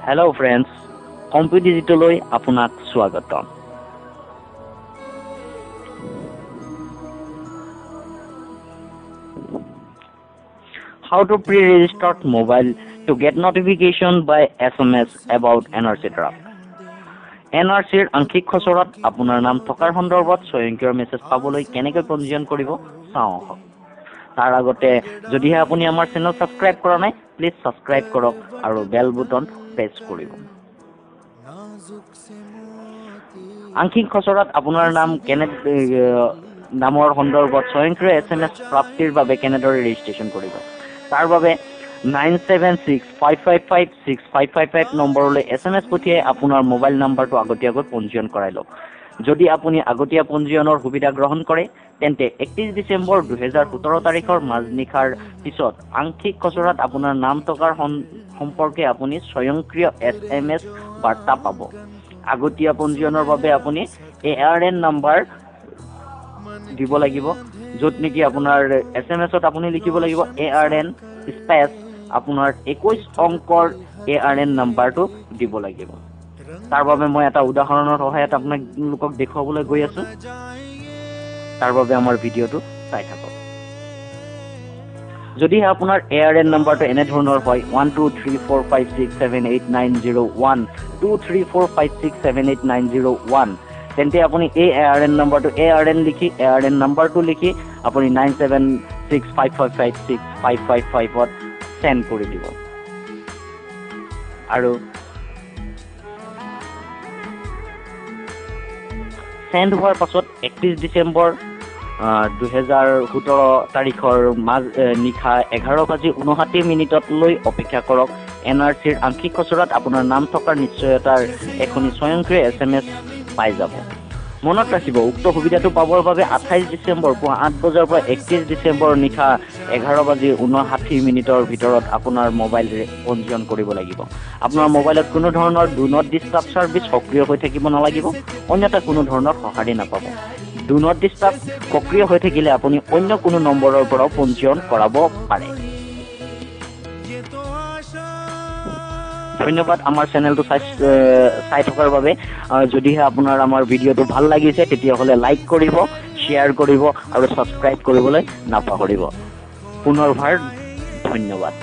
Hello friends, Compu Digital আপনাক স্বাগতম। How to pre-register mobile to get notification by SMS about এন.আৰ.চ draft. এন.আৰ.চ আংশিক খচৰাত আপোনাৰ নাম থকাৰ সন্দৰ্ভত স্বয়ংক্ৰিয় মেছেজ পাবলৈ কেনেকৈ পঞ্জীয়ন কৰিব চাওঁ আহক। তাৰ আগতে যদিহে আপুনি আমাৰ চেনেল সাবস্ক্ৰাইব কৰা নাই প্লিজ সাবস্ক্ৰাইব কৰক আৰু বেল বুটন প্ৰেছ কৰিব। আংশিক খচৰাত আপোনাৰ নাম নামৰ সন্দৰ্ভত স্বয়ংক্ৰিয় SMS প্ৰাপ্তিৰ বাবে কেনেদৰে ৰেজিষ্ট্ৰেচন কৰিব তাৰ বাবে 9765556555 নম্বৰলৈ SMS পঠিয়াই আপোনাৰ মোবাইল নম্বৰটো আগতীয়াকৈ পঞ্জীয়ন কৰাই লওক। যদি আপুনি আগতীয়া পঞ্জীয়নৰ সুবিধা গ্ৰহণ কৰে তেন্তে 31 ডিচেম্বৰ 2017 তাৰিখৰ মাজনিশাৰ পিছত আংশিক খচৰাত আপোনাৰ নাম থকাৰ সম্পৰ্কে আপুনি স্বয়ংক্ৰিয় SMS বাৰ্তা পাব। আগতীয়া পঞ্জীয়নৰ বাবে আপুনি এন নম্বৰ দিব লাগিব, য'ত নেকি আপোনাৰ SMS-ত আপুনি লিখিব লাগিব এন স্পেচ আপোনাৰ 21 অংকৰ এন নম্বৰটো দিব লাগিব। তাৰ বাবে মই এটা উদাহৰণৰ সহায়ত আপোনালোকক দেখুৱাবলৈ গৈ আছো। তাৰ বাবে আমাৰ ভিডিঅ'টো চাই থাকক। যদিহে আপোনাৰ এন নম্বৰটো এনে ধৰণৰ হয় 12345678901 234567891 তেন্তে আপুনি এই এন নম্বৰটো এন নম্বৰটো লিখি আপুনি 9765556555ত সেন্ড কৰি দিব। আৰু সেন্ড হোৱাৰ পাছত 31 ডিচেম্বৰ 2017 তাৰিখৰ নিশা 11:59 অপেক্ষা কৰক। এন.আৰ.চ আংশিক খচৰাত আপোনাৰ নাম থকাৰ নিশ্চয়তাৰ এখনি স্বয়ংক্ৰিয় SMS পাই যাব। মনত ৰাখিব, উক্ত সুবিধাটো পাবৰ বাবে 28 ডিচেম্বৰ পুৱা 8 বজাৰ পৰা 31 ডিচেম্বৰ নিশা 11:59 ভিতৰত আপোনাৰ মোবাইল পঞ্জীয়ন কৰিব লাগিব। আপোনাৰ মোবাইলত কোনো ধৰণৰ ডু নট ডিষ্টাৰ্ব ছাৰ্ভিচ সক্ৰিয় হৈ থাকিব নালাগিব, অন্যথা কোনো ধৰণৰ সঁহাৰি নাপাব। ডু নট ডিষ্টাৰ্ব সক্ৰিয় হৈ থাকিলে আপুনি অন্য কোনো নম্বৰৰ পৰাও পঞ্জীয়ন কৰাব পাৰে। ধন্যবাদ আমাৰ চেনেলটো চাই থকাৰ বাবে। যদিহে আপোনাৰ আমাৰ ভিডিঅ'টো ভাল লাগিছে তেতিয়াহ'লে লাইক কৰিব, শ্বেয়াৰ কৰিব আৰু ছাবস্ক্ৰাইব কৰিবলৈ নাপাহৰিব। পুনৰবাৰ ধন্যবাদ।